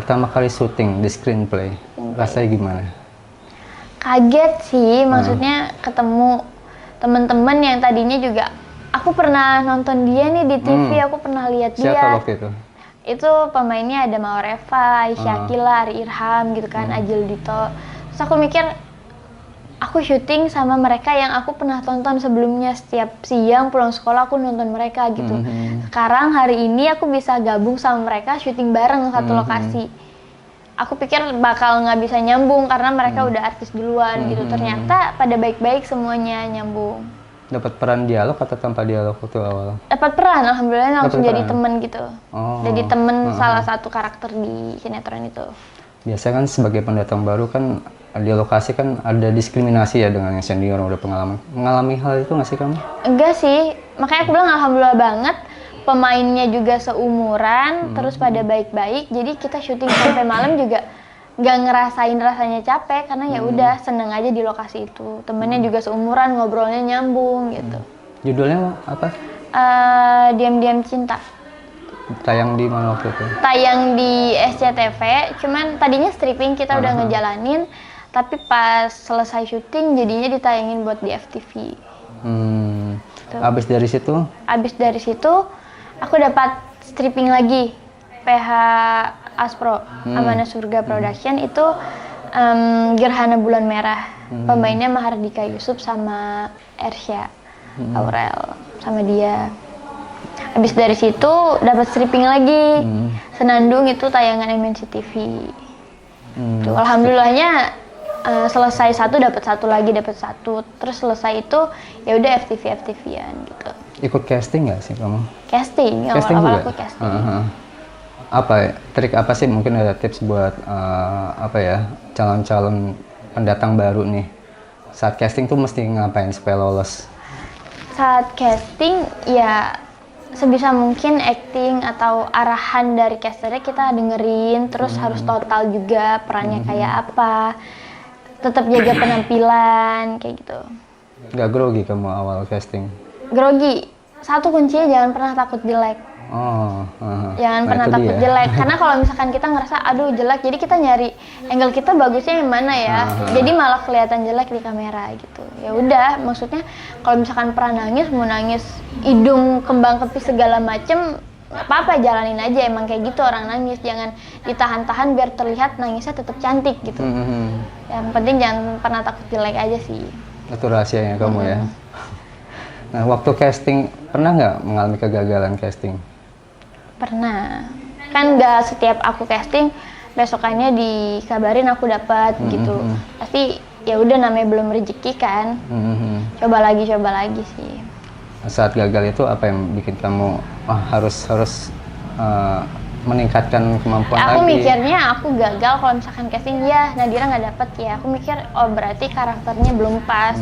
pertama kali syuting di screenplay, rasanya gimana? Kaget sih, maksudnya ketemu teman-teman yang tadinya juga aku pernah nonton dia nih di TV, aku pernah lihat dia. Siapa waktu itu? Itu pemainnya ada Mawar Eva, Aisyah Akila, Ari Irham gitu kan, Ajil Dito. Terus aku mikir, aku syuting sama mereka yang aku pernah tonton sebelumnya, setiap siang pulang sekolah aku nonton mereka gitu. Sekarang hari ini aku bisa gabung sama mereka syuting bareng satu lokasi. Aku pikir bakal nggak bisa nyambung karena mereka udah artis duluan gitu. Ternyata pada baik-baik semuanya nyambung. Dapat peran dialog atau tanpa dialog waktu awal? Dapat peran, alhamdulillah langsung jadi temen gitu. Oh. Jadi temen salah satu karakter di sinetron itu. Biasanya kan sebagai pendatang baru kan di lokasi kan ada diskriminasi ya dengan yang senior udah pengalaman. Mengalami hal itu nggak sih kamu? Enggak sih, makanya aku bilang alhamdulillah banget. Pemainnya juga seumuran, terus pada baik-baik. Jadi kita syuting sampai malam juga nggak ngerasain rasanya capek karena ya udah seneng aja di lokasi itu. Temennya juga seumuran, ngobrolnya nyambung gitu. Judulnya apa? Diam-diam cinta. Tayang di mana waktu itu? Tayang di SCTV, cuman tadinya stripping kita udah ngejalanin, tapi pas selesai syuting jadinya ditayangin buat di FTV. Abis dari situ? Abis dari situ aku dapat stripping lagi, PH Aspro, Amanah Surga Production itu Gerhana Bulan Merah. Pemainnya Mahardika Yusuf sama Ersya Aurel, sama dia. Habis dari situ dapat stripping lagi, Senandung itu tayangan MNC TV. Tuh, alhamdulillahnya selesai satu dapat satu lagi, dapat satu, terus selesai itu ya udah FTV-an gitu. Ikut casting nggak sih kamu? Casting awal aku casting. Apa ya, trik apa sih mungkin ada tips buat apa ya calon-calon pendatang baru nih saat casting tuh mesti ngapain supaya lolos? Saat casting ya sebisa mungkin acting atau arahan dari casternya kita dengerin, terus harus total juga perannya kayak apa, tetap jaga penampilan kayak gitu. Gak grogi kamu awal casting? Grogi, satu kuncinya jangan pernah takut jelek. Jangan pernah takut jelek, karena kalau misalkan kita ngerasa aduh jelek, jadi kita nyari angle kita bagusnya yang mana ya, jadi malah kelihatan jelek di kamera gitu. Ya udah, maksudnya kalau misalkan pernah nangis, mau nangis hidung kembang kepis segala macem, nggak apa-apa, jalanin aja, emang kayak gitu orang nangis, jangan ditahan-tahan biar terlihat nangisnya tetap cantik gitu. Yang penting jangan pernah takut jelek aja sih. Itu rahasianya kamu ya. Nah, waktu casting pernah nggak mengalami kegagalan casting? Pernah, kan nggak setiap aku casting besokannya dikabarin aku dapat gitu. Pasti ya udah namanya belum rezeki kan. Coba lagi sih. Saat gagal itu apa yang bikin kamu harus meningkatkan kemampuan Aku lagi? mikirnya aku gagal kalau misalkan casting ya Nadira nggak dapet ya. Aku mikir oh berarti karakternya belum pas.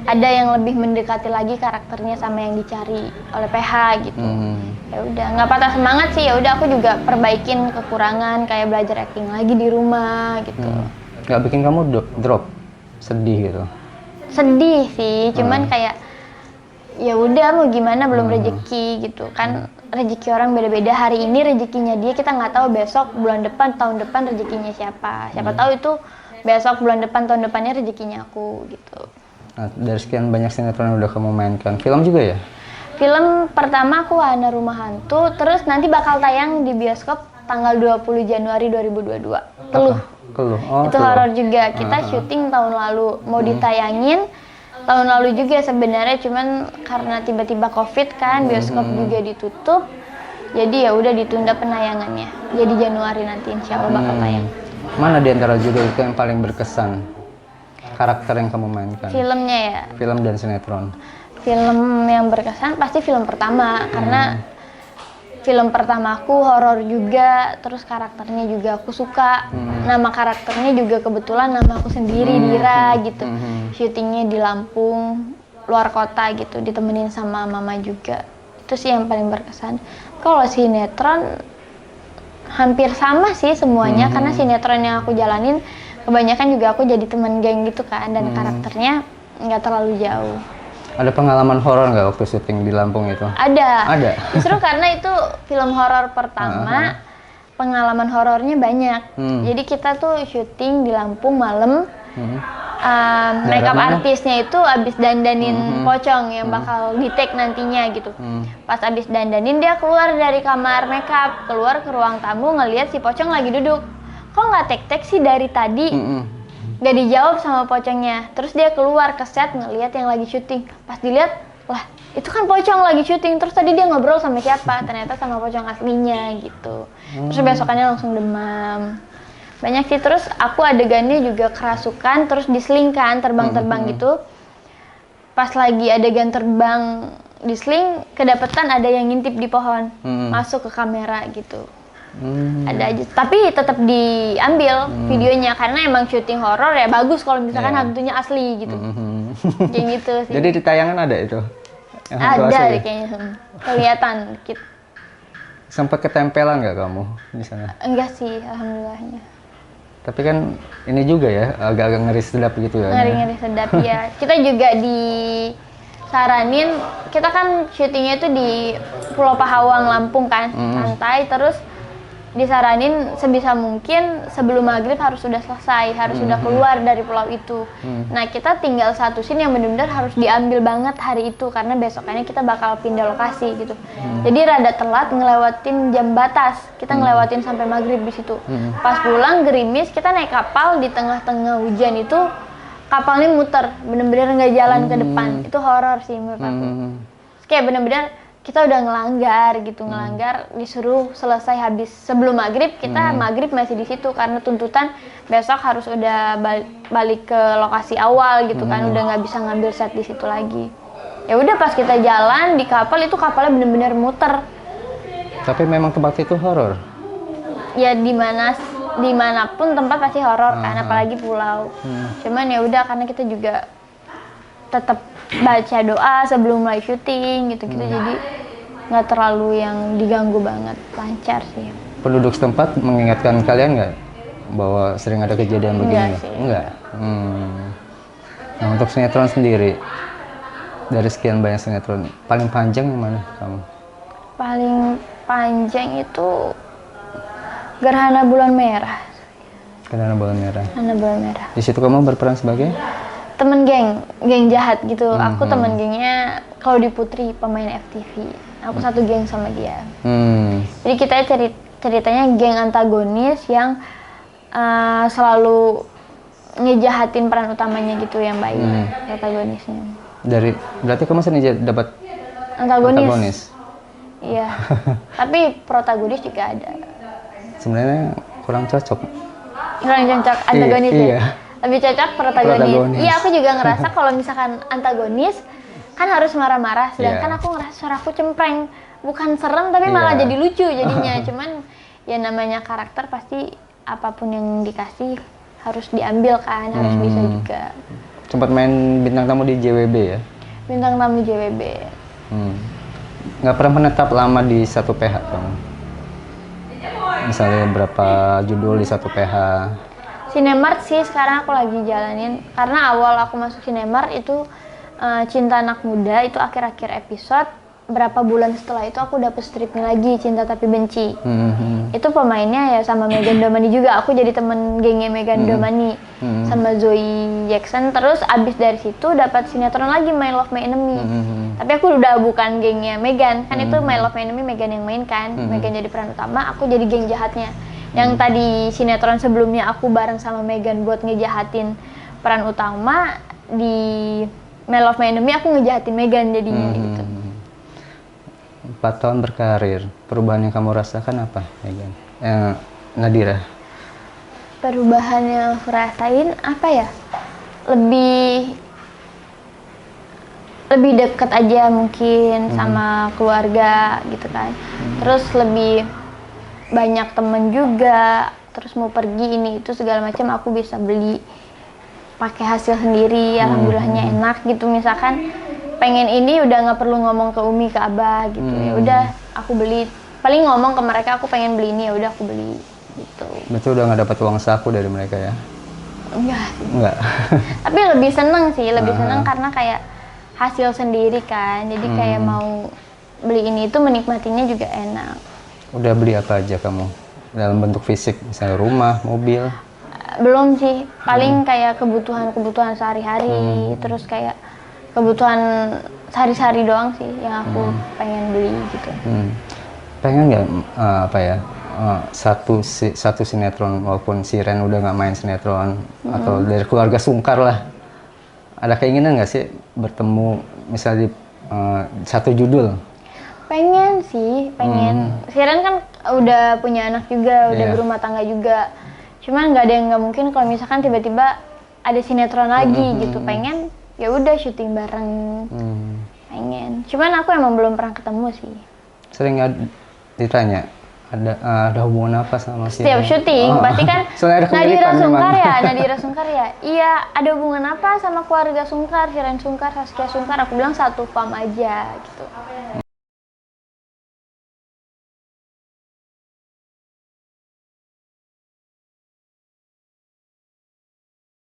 Ada yang lebih mendekati lagi karakternya sama yang dicari oleh PH gitu. Ya udah nggak patah semangat sih. Ya udah aku juga perbaikin kekurangan kayak belajar acting lagi di rumah gitu. Nggak bikin kamu drop sedih gitu? Sedih sih, cuman kayak ya udah mau gimana, belum rezeki gitu kan. Rezeki orang beda-beda, hari ini rezekinya dia, kita nggak tahu besok, bulan depan, tahun depan rezekinya siapa tahu itu besok, bulan depan, tahun depannya rezekinya aku gitu. Nah, dari sekian banyak sinetron yang udah kamu mainkan, film juga ya? Film pertama aku Wahana Rumah Hantu, terus nanti bakal tayang di bioskop tanggal 20 Januari 2022. Teluh. Itu horor juga, kita syuting tahun lalu, mau ditayangin tahun lalu juga sebenarnya, cuman karena tiba-tiba COVID kan, bioskop juga ditutup, jadi ya udah ditunda penayangannya. Jadi Januari nanti insya Allah bakal tayang. Mana di antara judul itu yang paling berkesan? Karakter yang kamu mainkan? Filmnya ya? Film dan sinetron. Film yang berkesan pasti film pertama, karena film pertama aku horor juga, terus karakternya juga aku suka. Nama karakternya juga kebetulan nama aku sendiri, Dira gitu. Syutingnya di Lampung, luar kota gitu, ditemenin sama mama juga. Itu sih yang paling berkesan. Kalau sinetron hampir sama sih semuanya, karena sinetron yang aku jalanin kebanyakan juga aku jadi teman geng gitu kan, dan karakternya nggak terlalu jauh. Ada pengalaman horor nggak waktu syuting di Lampung itu? Ada. Justru karena itu film horor pertama, pengalaman horornya banyak. Jadi kita tuh syuting di Lampung malam. Makeup artisnya itu abis dandanin pocong yang bakal di take nantinya gitu. Pas abis dandanin dia keluar dari kamar makeup, keluar ke ruang tamu ngelihat si pocong lagi duduk. Kok nggak tek-tek sih dari tadi? Gak dijawab sama pocongnya. Terus dia keluar ke set ngelihat yang lagi syuting. Pas dilihat, lah itu kan pocong lagi syuting. Terus tadi dia ngobrol sama siapa? Ternyata sama pocong aslinya gitu. Terus besokannya langsung demam. Banyak sih. Terus aku adegannya juga kerasukan, terus diselingkan, terbang-terbang gitu. Pas lagi adegan terbang diseling, kedapetan ada yang ngintip di pohon, masuk ke kamera gitu. Ada aja, tapi tetap diambil videonya karena emang syuting horor ya bagus kalau misalkan hantunya asli gitu. Kayak gitu sih. Jadi di tayangan ada itu? Yang hantu Ada asli? deh kayaknya, kelihatan dikit. Sempat ketempelan nggak kamu di sana? Enggak sih, alhamdulillahnya. Tapi kan ini juga ya, agak-agak ngeri sedap gitu ya? Ngeri-ngeri sedap ya. Kita juga disaranin, kita kan syutingnya itu di Pulau Pahawang, Lampung kan, santai. Terus disaranin sebisa mungkin sebelum maghrib harus sudah selesai, harus sudah keluar dari pulau itu. Nah kita tinggal satu scene yang benar-benar harus diambil banget hari itu karena besokannya kita bakal pindah lokasi gitu. Jadi rada telat ngelewatin jam batas, kita ngelewatin sampai maghrib di situ. Pas pulang gerimis, kita naik kapal di tengah-tengah hujan itu kapalnya muter, bener-bener nggak jalan ke depan. Itu horor sih menurut aku. Kayak bener-bener kita udah ngelanggar gitu, disuruh selesai habis sebelum maghrib, kita maghrib masih di situ karena tuntutan besok harus udah balik ke lokasi awal gitu kan, udah nggak bisa ngambil set di situ lagi. Ya udah pas kita jalan di kapal itu kapalnya bener-bener muter. Tapi memang tempat itu horor? Ya dimanapun tempat pasti horor kan, apalagi pulau. Cuman ya udah karena kita juga tetap baca doa sebelum mulai syuting gitu-gitu, jadi nggak terlalu yang diganggu banget, lancar sih. Penduduk setempat mengingatkan kalian nggak bahwa sering ada kejadian begini? Enggak. Nah untuk sinetron sendiri, dari sekian banyak sinetron, paling panjang yang mana kamu? Paling panjang itu Gerhana Bulan Merah. Gerhana Bulan Merah. Gerhana Bulan Merah. Di situ kamu berperan sebagai? Temen geng jahat gitu. Aku temen gengnya kalau di Putri pemain FTV. Aku satu geng sama dia. Jadi kita ceritanya geng antagonis yang selalu ngejahatin peran utamanya gitu yang baik, protagonisnya. Berarti kamu sering dapat antagonis? Iya. Tapi protagonis juga ada. Sebenarnya kurang cocok. Kurang cocok antagonis ya? Iya. Lebih cocok protagonis. Iya, aku juga ngerasa kalau misalkan antagonis kan harus marah-marah, sedangkan aku ngerasa suaraku cempreng, bukan serem tapi malah jadi lucu jadinya. Cuman ya namanya karakter pasti apapun yang dikasih harus diambil kan, harus bisa juga. Sempat main bintang tamu di JWB ya? Bintang tamu JWB. Nggak pernah menetap lama di satu PH kamu? Misalnya berapa judul di satu PH? Cinemart sih sekarang aku lagi jalanin, karena awal aku masuk Cinemart itu Cinta Anak Muda itu akhir-akhir episode, berapa bulan setelah itu aku dapet stripping lagi Cinta Tapi Benci. Itu pemainnya ya sama Megan Domani juga, aku jadi temen gengnya Megan Domani sama Zoe Jackson. Terus abis dari situ dapat sinetron lagi My Love My Enemy. Tapi aku udah bukan gengnya Megan, kan itu My Love My Enemy Megan yang main kan. Megan jadi peran utama, aku jadi geng jahatnya. Yang tadi sinetron sebelumnya aku bareng sama Megan buat ngejahatin peran utama, di My Love My Enemy aku ngejahatin Megan jadinya gitu. 4 tahun berkarir, perubahan yang kamu rasakan apa, Megan? Nadira? Perubahan yang aku rasain apa ya? Lebih dekat aja mungkin sama keluarga gitu kan. Terus lebih banyak temen juga, terus mau pergi ini itu segala macam aku bisa beli pakai hasil sendiri, alhamdulillahnya enak gitu. Misalkan pengen ini udah nggak perlu ngomong ke Umi, ke Abah gitu, ya udah aku beli. Paling ngomong ke mereka aku pengen beli ini, ya udah aku beli gitu. Berarti udah nggak dapat uang saku dari mereka ya? Enggak. Tapi lebih seneng sih, lebih seneng karena kayak hasil sendiri kan, jadi kayak mau beli ini itu menikmatinya juga enak. Udah beli apa aja kamu dalam bentuk fisik, misalnya rumah, mobil? Belum sih, paling kayak kebutuhan sehari-hari, terus kayak kebutuhan sehari-hari doang sih yang aku pengen beli gitu. Pengen nggak satu sinetron, walaupun si Ren udah nggak main sinetron, atau dari keluarga Sungkar lah, ada keinginan nggak sih bertemu misalnya di satu judul? Pengen sih, pengen. Si Ren kan udah punya anak juga, udah berumah tangga juga. Cuman nggak ada yang nggak mungkin kalau misalkan tiba-tiba ada sinetron lagi gitu. Pengen, ya udah syuting bareng. Pengen. Cuman aku emang belum pernah ketemu sih. Sering ditanya, ada hubungan apa sama si Setiap Ren? syuting, pasti kan Soalnya ada Nadira kemiripan Sungkar memang. ya, Nadira Sungkar ya. Iya, ada hubungan apa sama keluarga Sungkar, si Ren Sungkar, Saskia Sungkar? Aku bilang satu fam aja gitu.